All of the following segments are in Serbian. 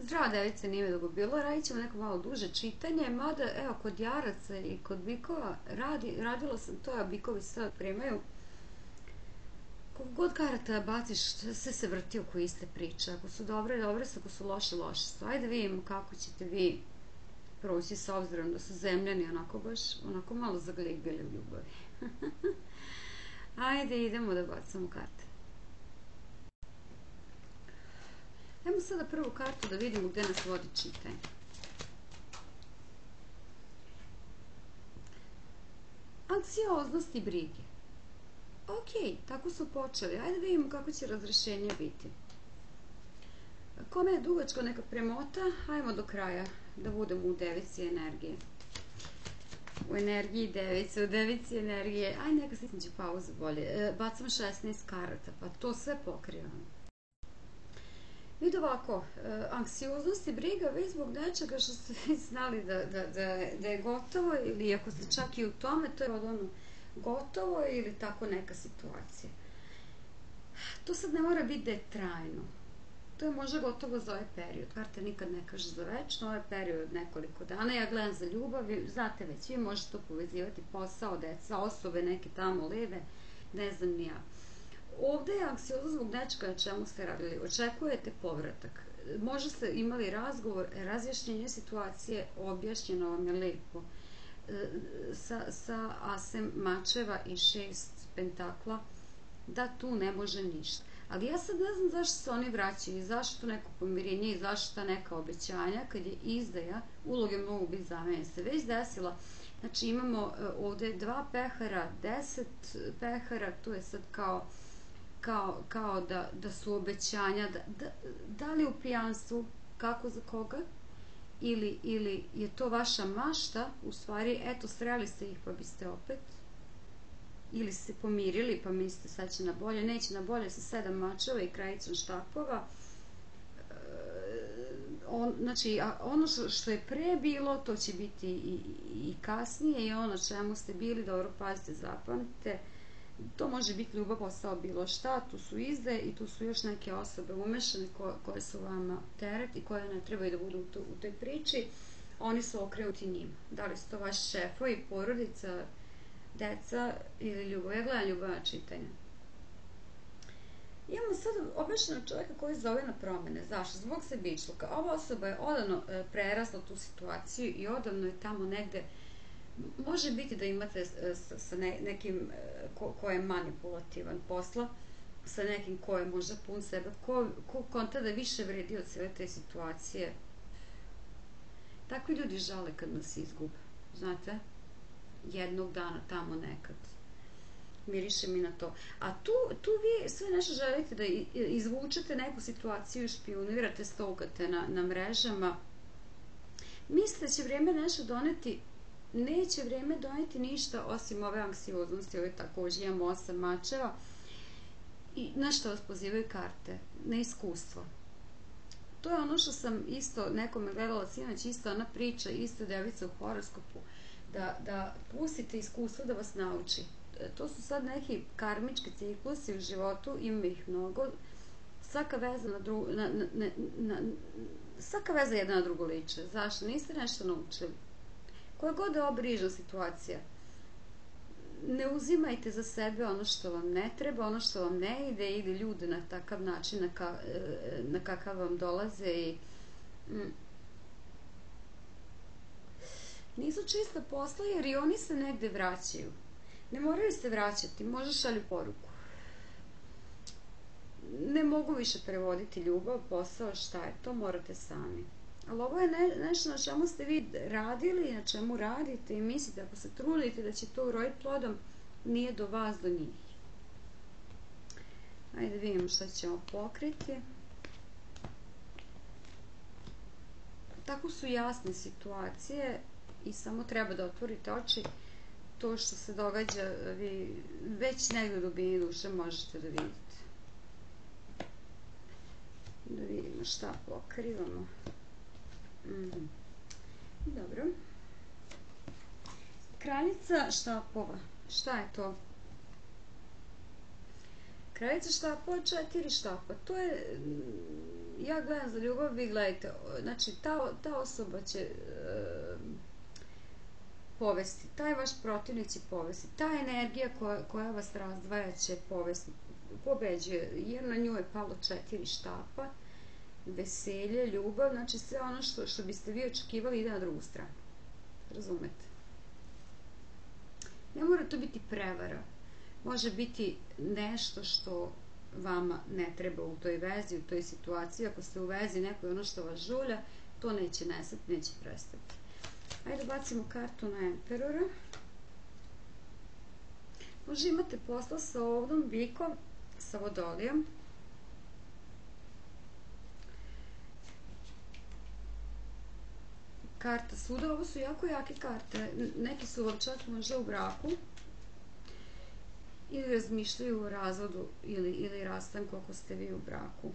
Zdrava device, nije me dugo bilo, radit ćemo neko malo duže čitanje, mada evo kod jaraca i kod bikova radila sam to, a bikovi sad primaju. Koliko god karata baciš, sve se vrti oko iste priče. Ako su dobre, dobre su, ako su loše, loše su. Ajde vidimo kako ćete vi proći s obzirom da su zemljani onako baš, onako malo zaglibili u ljubavi. Ajde, idemo da bacamo karte. Ajmo sada prvu kartu da vidimo gde nas vodi čitanje. Anksioznost i brige. Ok, tako su počeli. Ajde vidimo kako će razrešenje biti. Kome je dugačko neka premota, ajmo do kraja da budemo u devici energije. U energiji device, u devici energije. Ajde, neka se između pauzu bolje. Bacam 16 karata, pa to sve pokrivamo. Vidi ovako, anksioznost i briga vi zbog nečega što ste znali da je gotovo, ili ako ste čak i u tome, to je ono gotovo ili tako neka situacija. To sad ne mora biti da je trajno. To je možda gotovo za ovaj period. Karta nikad ne kaže za večno, ovaj period od nekoliko dana. Ja gledam za ljubav, znate već, vi možete to povezivati, posao, deca, osobe, neke tamo leve, ne znam ni ja. Ovde je anksioznost zbog nečega na čemu ste radili. Očekujete povratak. Možda ste imali razgovor, razjašnjenje situacije, objašnjeno vam je lepo. Sa asem mačeva i 6 pentakla, da tu ne može ništa. Ali ja sad ne znam zašto se oni vraćaju, zašto neko pomirenje i zašto neka obećanja, kad je izdaja, uloge mogu biti zamenjene. Se već desila, znači imamo ovde 2 pehara, 10 pehara, to je sad kao da su obećanja, da li u pijanstvu, kako za koga, ili je to vaša mašta, u stvari, eto, sreli ste ih pa biste opet, ili se pomirili pa mislite sad će na bolje, neće na bolje sa 7 mačeva i krajicom štapova. Znači, ono što je pre bilo, to će biti i kasnije, i ono na čemu ste bili, dobro, pazite, zapamtite, to može biti ljubav, posao, bilo šta, tu su izdaje i tu su još neke osobe umešane koje su vama teret i koje ne trebaju da budu u toj priči, oni su okrenuti njima. Da li su to vaši šefovi, porodica, deca ili ljubav? Ja gledam ljubavna čitanja. Imamo sad objašnjenog čovjeka koji zove na promene. Zašto? Zbog sebičluka. Ova osoba je odavno prerasla tu situaciju i odavno je tamo negde. Može biti da imate sa nekim ko je manipulativan posla, sa nekim ko je možda pun sebe, ko konta da više vredi od cijele te situacije. Takvi ljudi žale kad nas izgube, znate? Jednog dana, tamo nekad. Miriše mi na to. A tu vi sve nešto želite da izvučete neku situaciju, špionirate, stalkate na mrežama. Mislite da će vrijeme nešto doneti? Neće vrijeme doneti ništa osim ove anksioznosti, ove takođe imamo 8 mačeva. I na što vas pozivaju karte? Na iskustvo. To je ono što sam isto nekome gledala sinoć, isto ona priča, isto devica u horoskopu, da pustite iskustvo da vas nauči. To su sad neki karmički ciklusi u životu, ima ih mnogo. Svaka veza jedna na drugu liče. Zašto? Niste nešto naučili. Koja god je ova brižna situacija, ne uzimajte za sebe ono što vam ne treba, ono što vam ne ide, ili ljude na takav način na kakav vam dolaze i nisu čista posla jer i oni se negde vraćaju. Ne moraju se vraćati, možda šalju poruku. Ne mogu više prevoditi ljubav, posao, šta je to, morate sami. Ali ovo je nešto na čemu ste vi radili, na čemu radite i mislite, ako se trudite da će to uroditi plodom, nije do vas, do njih. Ajde vidimo šta ćemo pokriti. Tako su jasne situacije i samo treba da otvorite oči. To što se događa, vi već negdje u dubini duše možete da vidite. Da vidimo šta pokrivamo. Dobro. Kraljica štapova. Šta je to? Kraljica štapova, 4 štapa. To je ja gledam za ljubav, vi gledajte, znači ta osoba će povesti, taj vaš protivnik će povesti, ta energija koja vas razdvaja će povesti, pobeđuje, jer na nju je palo 4 štapa, veselje, ljubav, znači sve ono što biste vi očekivali ide na drugu stranu. Razumete? Ne mora to biti prevara. Može biti nešto što vama ne treba u toj vezi, u toj situaciji. Ako ste u vezi nekoj ono što vas žulja, to neće nestati, neće prestati. Ajde bacimo kartu na Emperora. Možda imate posla sa ovdom, bikom, sa vodolijom. Karta suda, ovo su jako jake karte. Neki su vam čak možda u braku ili razmišljaju o razvodu ili rastanku ako ste vi u braku.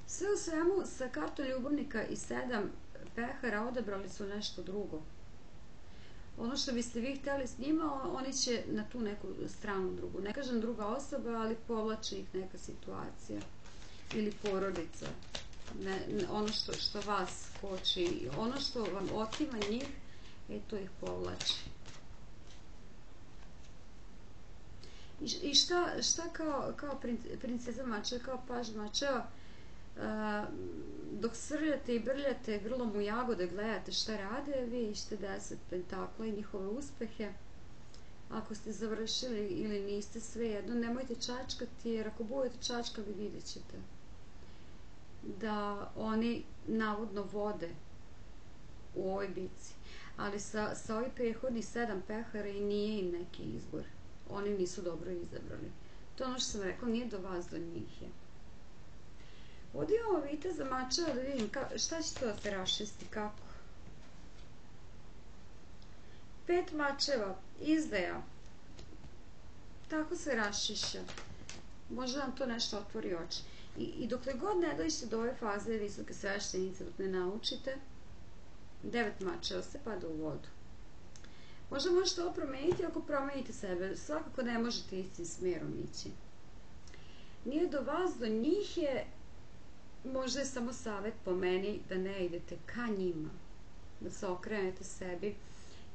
Sve u svemu, sa kartom ljubavnika i 7 pehara odabrali su nešto drugo. Ono što biste vi htjeli s njima, oni će na tu neku stranu drugu. Ne kažem druga osoba, ali povlači ih neka situacija. Ili porodica. Ono što vas koči, ono što vam otima njih, to ih povlači. I šta kao princeza mačeva, kao paž mačeva, dok srljate i brljate grlom u jagode, gledate šta rade, vi ište 10 pentakla i njihove uspehe. Ako ste završili ili niste, svejedno, nemojte čačkati, jer ako budete čačkali, vidjet ćete da oni navodno vode u ovoj bici. Ali sa ovih prethodnih 7 pehara i nije im neki izbor. Oni nisu dobro izabrali. To je ono što sam rekla, nije do vas, do njih je. Ovdje imamo viteza mačeva, da vidim šta će to da se rašisti, kako. 5 mačeva, izdaja. Tako se rašiša. Možda vam to nešto otvori oči. I dokle god ne dođete do ove faze visoke sveštenice, dok ne naučite, 9 mačeva se pada u vodu. Možda možete ovo promeniti ako promenite sebe. Svakako ne možete istim smjerom ići. Nije do vas, do njih je, možda je samo savjet po meni da ne idete ka njima, da se okrenete sebi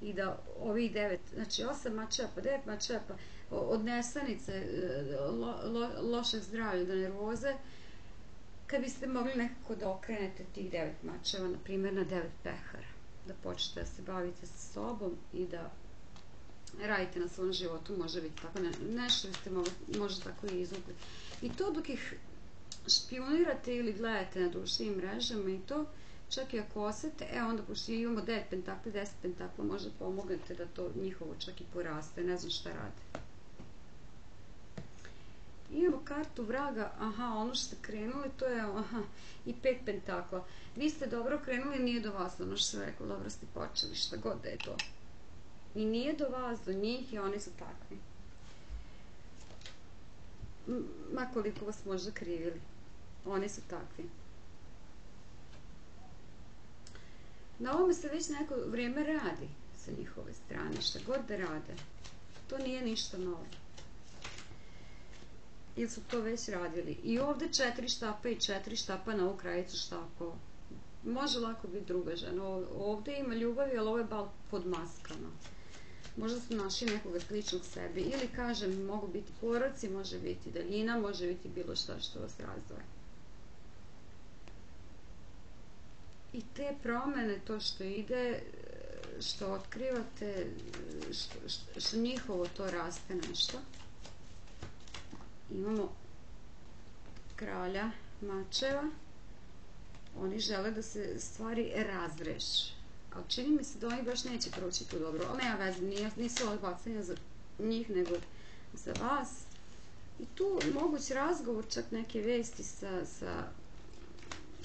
i da ovih 9, znači 8 mačeva pa 9 mačeva pa od nesanice, lošeg zdravlja do nervoze, kad biste mogli nekako da okrenete tih 9 mačeva, na primjer na 9 pehara, da počnete da se bavite sa sobom i da radite na svom životu, može biti tako nešto biste možda tako i izvukli. I to dok ih špionirate ili gledate na društvenim mrežama i to, čak i ako osete, onda pošto imamo 9 pentakla, 10 pentakla, možda pomognete da to njihovo čak i poraste, ne znam šta rade. Imamo kartu vraga, ono što ste krenuli, to je, i 5 pentakla. Vi ste dobro krenuli, nije do vas, ono što sam rekla, dobro ste počeli, šta god da je to. I nije do vas, do njih i oni su takvi. Ma koliko vas možda krivili, oni su takvi. Na ovome se već neko vrijeme radi sa njihove strane, šta god da rade. To nije ništa novo. Ili su to već radili. I ovdje 4 štapa i 4 štapa na ovu krajicu štapova. Može lako biti druga žena. Ovdje ima ljubavi, ali ovo je bal pod maskama. Možda su našli nekoga sličnog sebi. Ili kažem, mogu biti poroci, može biti daljina, može biti bilo šta što vas razdvaja. I te promjene, to što ide, što otkrivate, što njihovo to raste nešto. Imamo kralja mačeva. Oni žele da se stvari razreši. Ali čini mi se da oni baš neće proći tu dobro. Ali nema veze, nisu ovo bacanja za njih, nego za vas. I tu moguć razgovor, čak neke vesti sa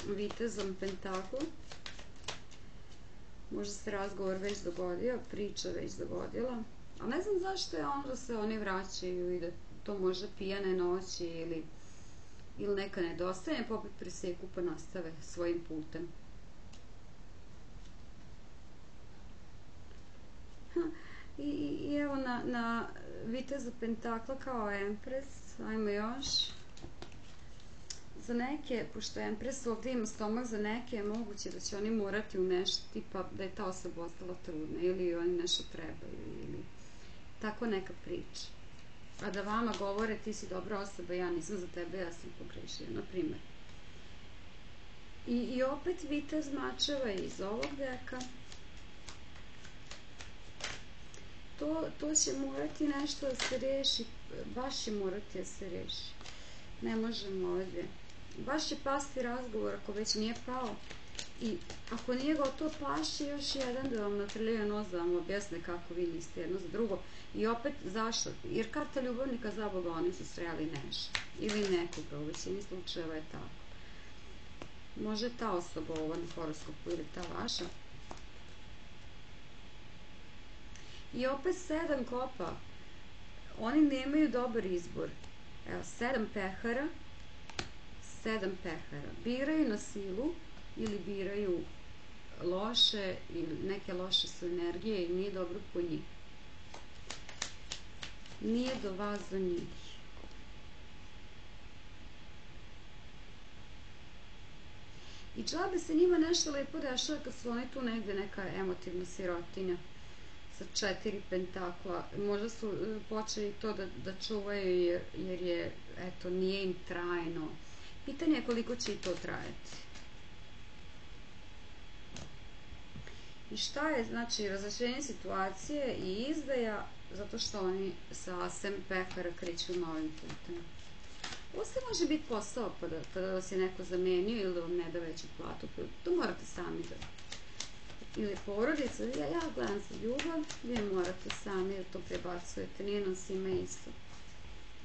vitezom pentaklom. Možda se razgovor već dogodio, priča već dogodila. Ali ne znam zašto je onda se oni vraćaju i da to može pijane noći ili neka nedostajanje, pa opet preseku pa nastave svojim putem. I evo na viteza pentakla kao Empress, ajmo još. za neke, pošto Empres ovdje ima stomak, za neke je moguće da će oni morati umešati, tipa da je ta osoba ostala trudna ili oni nešto trebaju ili tako neka priča. A da vama govore ti si dobra osoba, ja nisam za tebe, ja sam pogrešio, na primjer. I opet vitez mačeva iz ovog deka. To će morati nešto da se reši, baš će morati da se reši. Ne možemo ovdje. Baš će pasti razgovor ako već nije pao. I ako nije gotovo, pašće još jedan da vam natrljaju nos, da vam objasne kako vi niste jedno za drugo. I opet, zašto? Jer karta ljubavnika, za Boga, oni su sreli nešto. Ili nekoga, u većini slučajeva je tako. Može ta osoba ovo na horoskopu ili ta vaša. I opet 7 kopa. Oni nemaju dobar izbor. Evo, 7 pehara. 7 pehara. Biraju na silu ili biraju loše, ili neke loše su energije i nije dobro po njih. Nije do vas za njih. I džabe se njima nešto lepo dešava kad su oni tu negde neka emotivna sirotinja sa 4 pentakla. Možda su počeli to da čuvaju jer je, eto, nije im trajno. Pitanje je koliko će i to trajati. I šta je, znači, razrešenje situacije i izdaja, zato što oni sa asem pehara kreću novim putem. Ovo se može biti posao pa da vas je neko zamenio ili da vam ne da veću platu. To morate sami da... Ili porodica, ja gledam za ljubav, vi morate sami da to prebacujete, nije nam svima isto.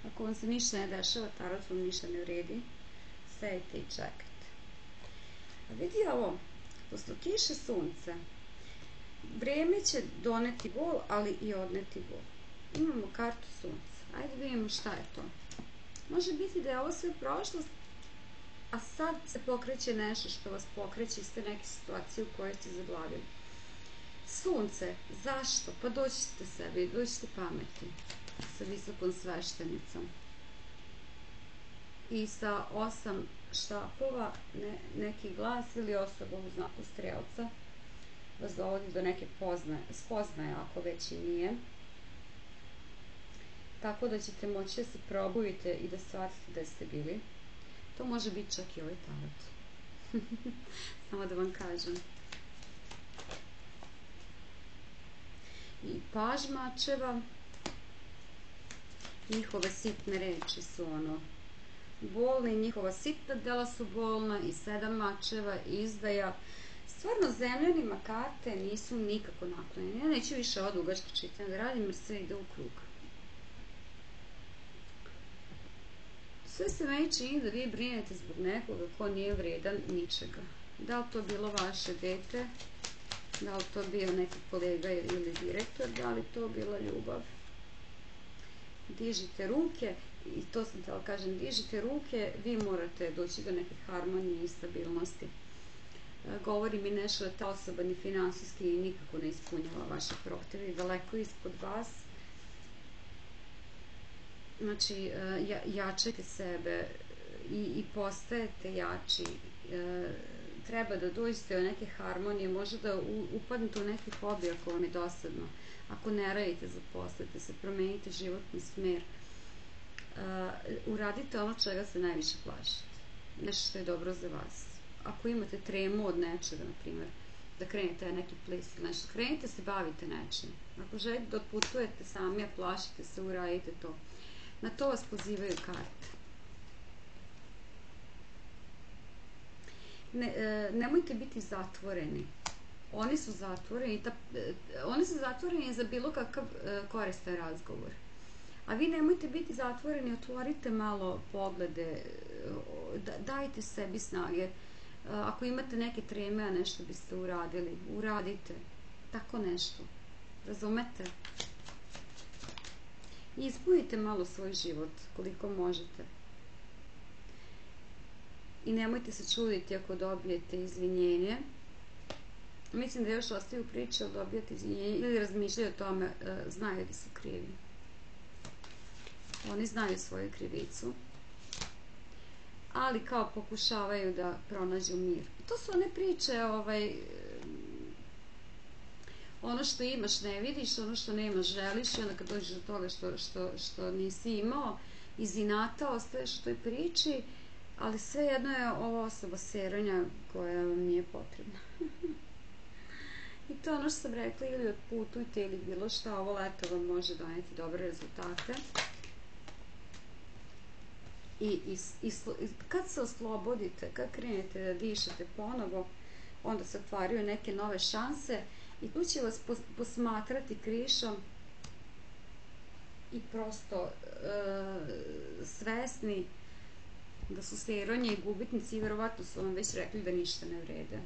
Ako vam se ništa ne dešava, tarot vam ništa ne vredi, sejte i čekajte. A vidi ovo, posle kiše sunce, vreme će doneti bol, ali i odneti bol. Imamo kartu sunca, ajde vidimo šta je to. Može biti da je ovo sve prošlost, a sad se pokreće nešto što vas pokreće iz te neke situacije u kojoj ste zaglavili. Sunce, zašto? Pa doći ćete sebi, doći ćete pameti sa visokom sveštenicom. I sa 8 štapova neki glas ili osoba u znaku strelca vas dovodi do neke spoznaje, ako već i nije. Tako da ćete moći da se probudite i da shvatite da ste bili. To može biti čak i ovaj tarot. Samo da vam kažem. I paž mačeva, njihove sitne reči su ono bolne, njihova sitna dela su bolna i 7 mačeva, izdaja. Stvarno, zemljanima karte nisu nikako naklonjene. Ja neću više ovo dugačko čitanje da radim jer sve ide u krug. Sve se meni čini da vi brinete zbog nekoga ko nije vredan ničega. Da li to bilo vaše dete, da li to bio neki kolega ili direktor, da li to bila ljubav. Dižite ruke, i to sam htjela kažem, dižite ruke, vi morate doći do neke harmonije i stabilnosti. Govori mi nešto da ta osoba ni finansijski nikako ne ispunjava vaše prohtjeve i daleko ispod vas. Znači, jačajte sebe i postajete jači. Treba da dođete do neke harmonije, možda da upadnete u neki hobi ako vam je dosadno. Ako ne radite, zaposlite se, promenite životni smer. Uradite ono čega se najviše plašite. Nešto što je dobro za vas. Ako imate tremu od nečega, na primjer, da krenete na neki ples ili nešto, krenite se, bavite nečim. Ako želite da otputujete sami, a plašite se, uradite to. Na to vas pozivaju karte. Nemojte biti zatvoreni. Oni su zatvoreni za bilo kakav koristan razgovor. A vi nemojte biti zatvoreni, otvorite malo poglede, dajte sebi snage. Ako imate neke treme, a nešto biste uradili, uradite. Tako nešto. Razumete? I ispunite malo svoj život, koliko možete. I nemojte se čuditi ako dobijete izvinjenje. Mislim da još ostaju priče o dobijete izvinjenje ili razmišljaju o tome, znaju da su krivi. Oni znaju svoju krivicu. ali kao pokušavaju da pronađu mir. To su one priče, ono što imaš ne vidiš, ono što nemaš želiš, i onda kad dođeš do toga što nisi imao, iz inata ostaješ u toj priči, ali svejedno je ova osoba seronja koja vam nije potrebna. I to je ono što sam rekla, ili otputujte ili bilo šta, ovo leto vam može doneti dobre rezultate. I kad se oslobodite, kad krenete da dišete ponovo, onda se otvaraju neke nove šanse i tu će vas posmatrati krišom i prosto svesni da su seronje i gubitnici i verovatno su vam već rekli da ništa ne vrede.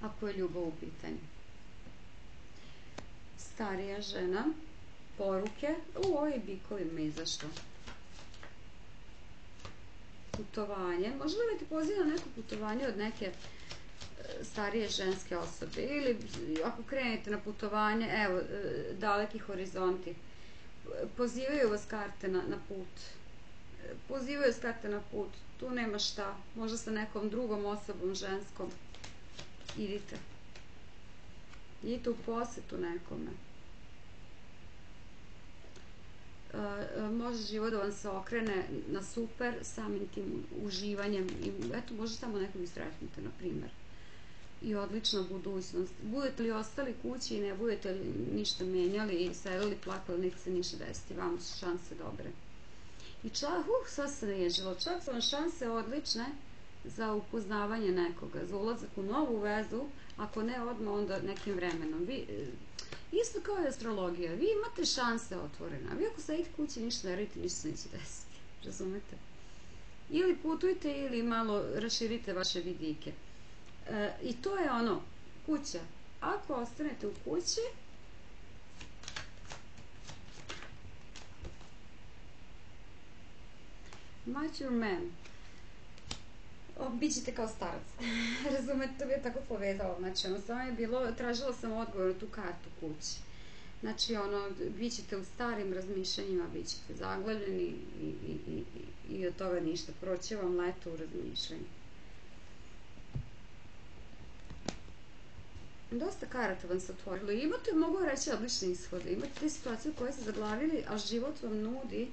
Ako je ljubav u pitanju. Starija žena, poruke, ovi bikovi me izašlo. Putovanje, možda da te poziva na neko putovanje od neke starije ženske osobe, ili ako krenete na putovanje, evo, daleki horizonti, pozivaju vas karte na put, pozivaju vas karte na put, tu nema šta, možda sa nekom drugom osobom ženskom, idite u posetu nekome. Može život da vam se okrene na super samim tim uživanjem i eto, možda tamo nekog isretnete, na primer, i odlična budućnost. Budete li ostali kući i ne budete li ništa menjali i selili, plakali, neće se ništa desiti, vam su šanse dobre. I čak, sve se naježilo, čak su vam šanse odlične za upoznavanje nekoga, za ulazak u novu vezu, ako ne odmah, onda nekim vremenom. Isto kao i astrologija, vi imate šanse otvorene, a vi ako sedite kući ništa ne radite, ništa se neće desiti, razumete? Ili putujte ili malo raširite vaše vidike. I to je ono, kuća. Ako ostanete u kući, mature man, bićete kao starac. Razumete, to bi je tako povezalo. Znači, ono samo je bilo, tražila sam odgovor na tu kartu kući. Znači, ono, bit ćete u starim razmišljanjima, bit ćete zaglavljeni i od toga ništa. Proće vam leto u razmišljanju. Dosta karata vam se otvorilo. Imate, mogu reći, odlične ishode. Imate te situacije u kojoj ste zaglavili, a život vam nudi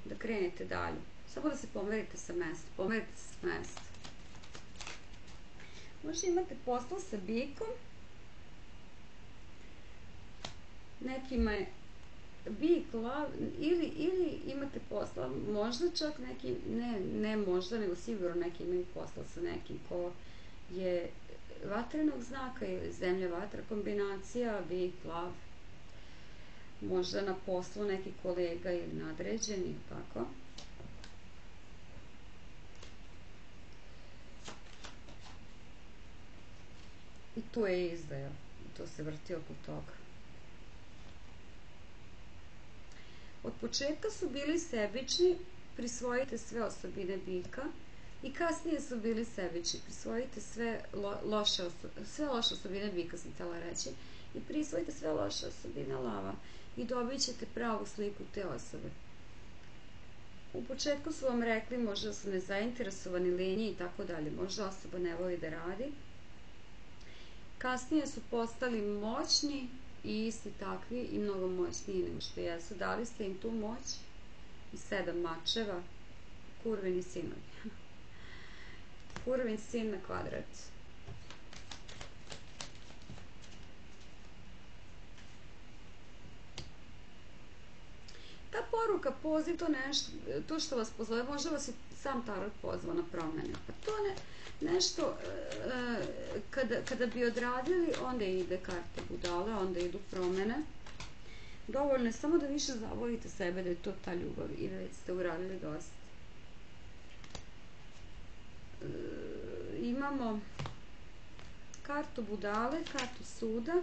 da krenete dalje. Samo da se pomerite sa mesta. Možda imate posla sa bikom, nekima je bik, lav, ili imate posla, možda čak neki, ne možda, nego sigurno neki imaju posla sa nekim ko je vatrenog znaka ili zemlja vatra kombinacija, bik, lav, možda na poslu neki kolega ili nadređeni, tako. I tu je izdaja, to se vrti oko toga. Od početka su bili sebični, prisvojite sve osobine bika, i kasnije su bili sebični, prisvojite sve loše osobine bika, sam htjela reći, i prisvojite sve loše osobine lava i dobit ćete pravu sliku te osobe. U početku su vam rekli možda su nezainteresovani, lenji i tako dalje, možda osoba ne voli da radi. Kasnije su postali moćni i isti takvi i mnogo moćniji nego što jesu. Dali ste im tu moć i 7 mačeva, kurvini sinovi. Kurvin sin na kvadrat. Ta poruka, poziv, to nešto, to što vas pozove, možda vas i sam tarot pozvao na promjene. Pa to nešto, kada bi odradili, onda ide karte budale, onda idu promjene. Dovoljno je samo da više zavolite sebe, da je to ta ljubav i već ste uradili dosta. Imamo kartu budale, kartu suda,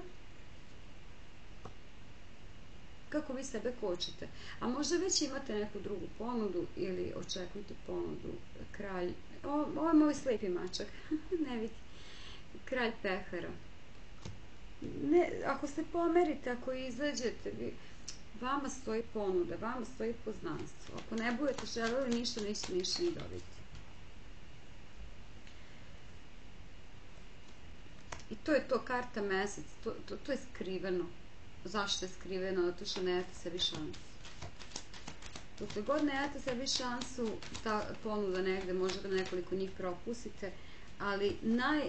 kako vi sebe kočite. A možda već imate neku drugu ponudu ili očekujete ponudu. Kralj, ovo je moj slijepi mačak, ne vidi. Kralj pehara. Ako se pomerite, ako izađete, vama stoji ponuda, vama stoji poznanstvo. Ako ne budete želeli ništa, nećete ništa ni dobiti. I to je to, karta mesec, to je skriveno. Zašto je skriveno? Zato što ne date sebi šansu. Dokle god ne date sebi šansu, ta ponuda negde, možda nekoliko njih propustite, ali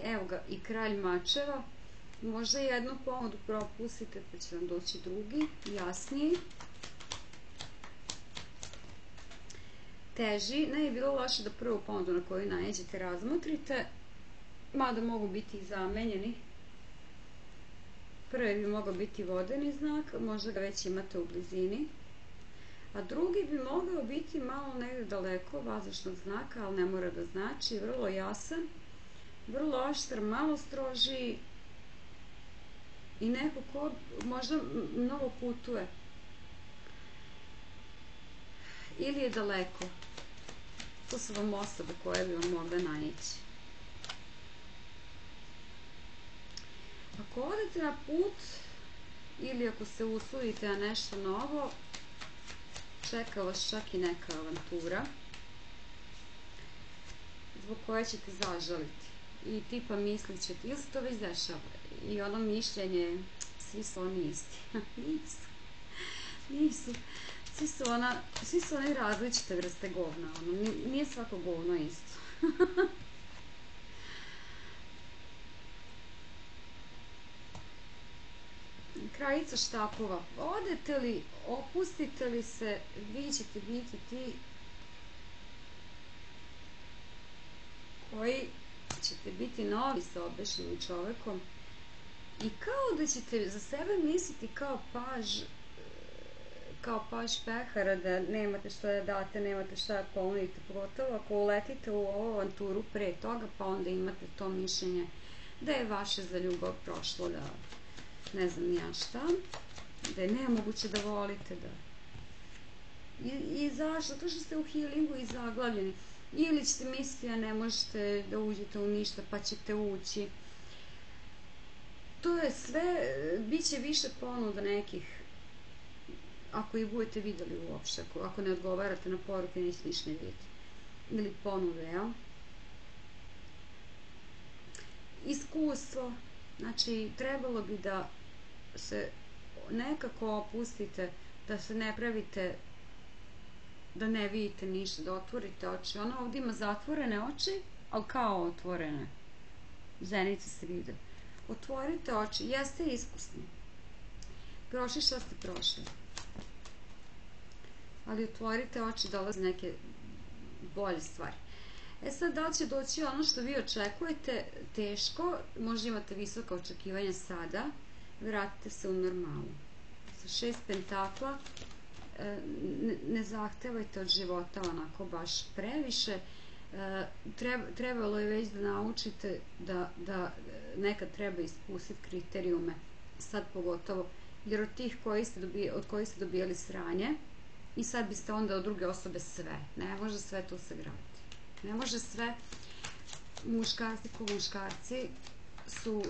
evo ga, i kralj mačeva, možda jednu ponudu propustite, pa će vam doći drugi, jasniji. Teži, ne je bilo loše da prvu ponudu na koju nađete razmotrite, mada mogu biti i zamenjeni. Prvi bi mogao biti vodeni znak, možda ga već imate u blizini, a drugi bi mogao biti malo negde daleko vazdušnog znaka, ali ne mora da znači, vrlo jasan, vrlo oštar, malo strožiji i neko ko možda mnogo putuje ili je daleko. To su vam osobe koje bi vam mogle naići. Ako odete na put ili ako se usudite na nešto novo, čeka vas čak i neka avantura zbog koje ćete zažaliti i tipa mislit ćete, ili se to već dešava, i ono mišljenje, svi su oni isti. Nisu. Svi su oni različite vrste govna, nije svako govno isto. Kraljica štapova. Odete li, opustite li se, vi ćete biti ti koji ćete biti novi sa obešenim čovekom i kao da ćete za sebe misliti kao paž pehara, da nemate šta da date, nemate šta da ponudite, pogotovo ako uletite u ovu avanturu pre toga, pa onda imate to mišljenje da je vaše za ljubav prošlo, da ne znam ja šta, da je nemoguće da volite, i zašto? To što ste u healingu i zaglavljeni, ili ćete misliti da ne možete da uđete u ništa pa ćete ući. To je sve, bit će više ponuda nekih, ako ih budete videli uopšte, ako ne odgovarate na poruke, nećete ništa ne vidjeti, ili ponude, jel? Iskustvo, znači trebalo bi da se nekako opustite, da se ne pravite, da ne vidite ništa, da otvorite oči. Ona ovdje ima zatvorene oči, ali kao otvorene. Zenice se vide. Otvorite oči, jeste iskusni. Prošli šta ste prošli. Ali otvorite oči, dolaze neke bolje stvari. Sad, da li će doći ono što vi očekujete, teško, možda imate visoka očekivanja sada, vratite se u normalu. Sa 6 pentakla, ne zahtevajte od života onako baš previše, trebalo je već da naučite da nekad treba ispustiti kriterijume, sad pogotovo, jer od tih od kojih ste dobijali sranje, i sad biste onda od druge osobe sve, ne može sve to se graditi. Ne može sve, muškarci ko muškarci su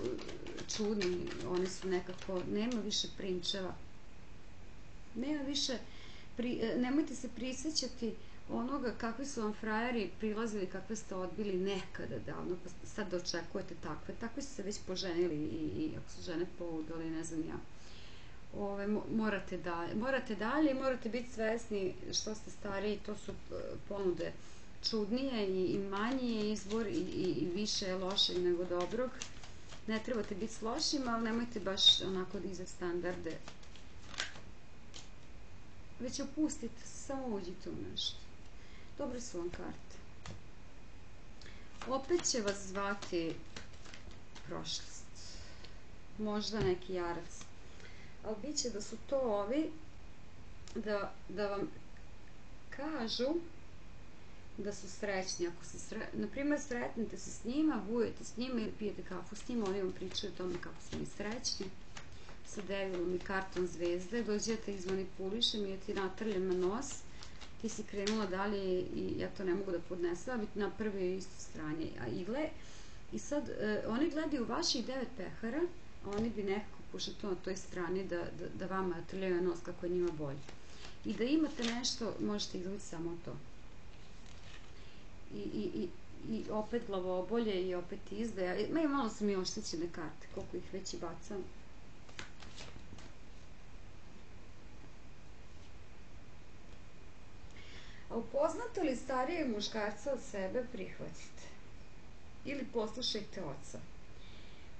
čudni, oni su nekako, nema više prinčeva, nema više, nemojte se prisjećati onoga kakvi su vam frajeri prilazili, kakve ste odbili nekada davno, pa sad da očekujete takve su se već poženili i ako su žene poudali, ne znam ja. Morate dalje i morate biti svesni što ste stariji, to su ponude čudnije i manji je izbor i više je lošeg nego dobrog. Ne trebate biti s lošima, ali nemojte baš onako dizati standarde. Već opustite se, samo uđite u nešto. Dobre su vam karte. Opet će vas zvati prošlost. Možda neki jarac. Ali bit će da su to ovi da vam kažu da su srećni. Ako se, na primjer, sretnete se s njima, budete s njima ili pijete kafu s njima, oni vam pričaju o tome kako su mi srećni, sa devilom i kartom zvezde, dođete, izmanipulišem i ja ti natrljam na nos, ti si krenula dalje i ja to ne mogu da podnesem, a biti na prvi isto stranje igle. I sad, oni gledaju vaših 9 pehara, a oni bi nekako pušete to na toj strani da vama trljaju nos kako je njima bolje. I da imate nešto, možete izgledati samo to. I opet glavobolje i opet izdaja. Malo su mi oštećene karte, koliko ih već i bacam. A upoznate li starijeg muškarca od sebe, prihvatite. Ili poslušajte oca.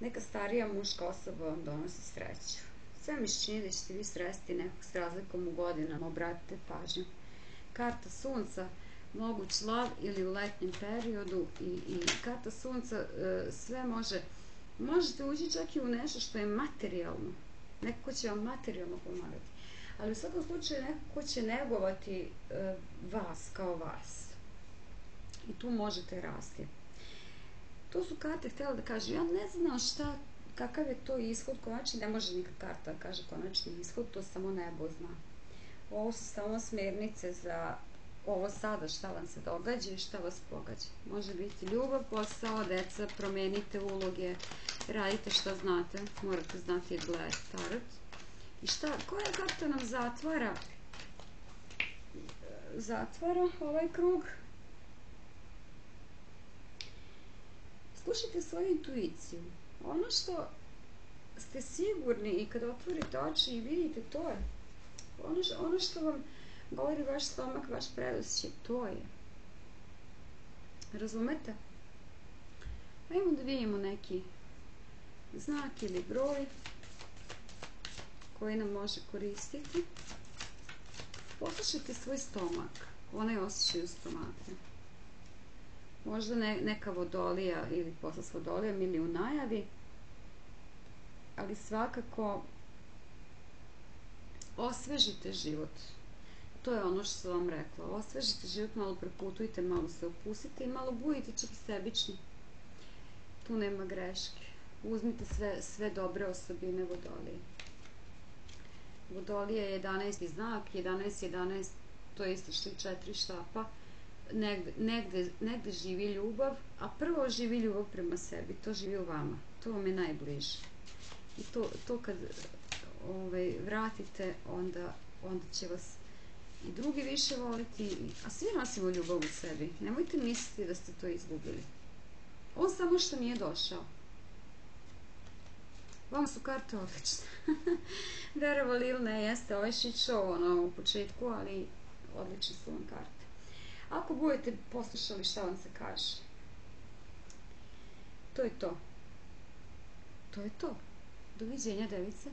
Neka starija muška osoba vam donosi sreću. Sve mi se čini da ćete vi sresti nekog s razlikom u godinama, obratite pažnju. Karta sunca, moguć lav ili u letnjem periodu i karta sunca sve možete ući čak i u nešto što je materijalno. Neko ko će vam materijalno pomagati. Ali u svakom slučaju neko ko će negovati vas kao vas. I tu možete rasti. To su karte htjela da kažu, ja ne znam kakav je to ishod konačni, ne može nikad karta da kaže konačni ishod, to samo nebo zna. Ovo su samo smernice za ovo sada, šta vam se događa i šta vas pogađa. Može biti ljubav, posao, deca, promenite uloge, radite šta znate, morate znati i gledati tarot. I koja karta nam zatvara ovaj krug? Slušajte svoju intuiciju. Ono što ste sigurni i kada otvorite oči i vidite, to je. Ono što vam govori vaš stomak, vaš predosjećaj, to je. Razumete? Ajmo da vidimo neki znak ili broj koji nam može koristiti. Poslušajte svoj stomak, onaj osjećaj u stomaku. Možda neka vodolija ili posla s vodolijom ili u najavi, ali svakako osvežite život. To je ono što sam vam rekla. Osvežite život, malo preputujte, malo se opustite i malo budite čak i sebični. Tu nema greške. Uzmite sve dobre osobine vodolije. Vodolija je 11. znak, 11, to je isto što i 4 štapa. Negde živi ljubav, a prvo živi ljubav prema sebi, to živi u vama, to vam je najbliže. I to kad vratite, onda će vas i drugi više voliti, a svi nosimo ljubav u sebi. Nemojte misliti da ste to izgubili. On samo što nije došao. Vama su karte odlične. Verovali ili ne, jeste ovaj shit show u početku, ali odlične su vam karte. Ako budete poslušali šta vam se kaže, to je to. To je to. Doviđenja, device.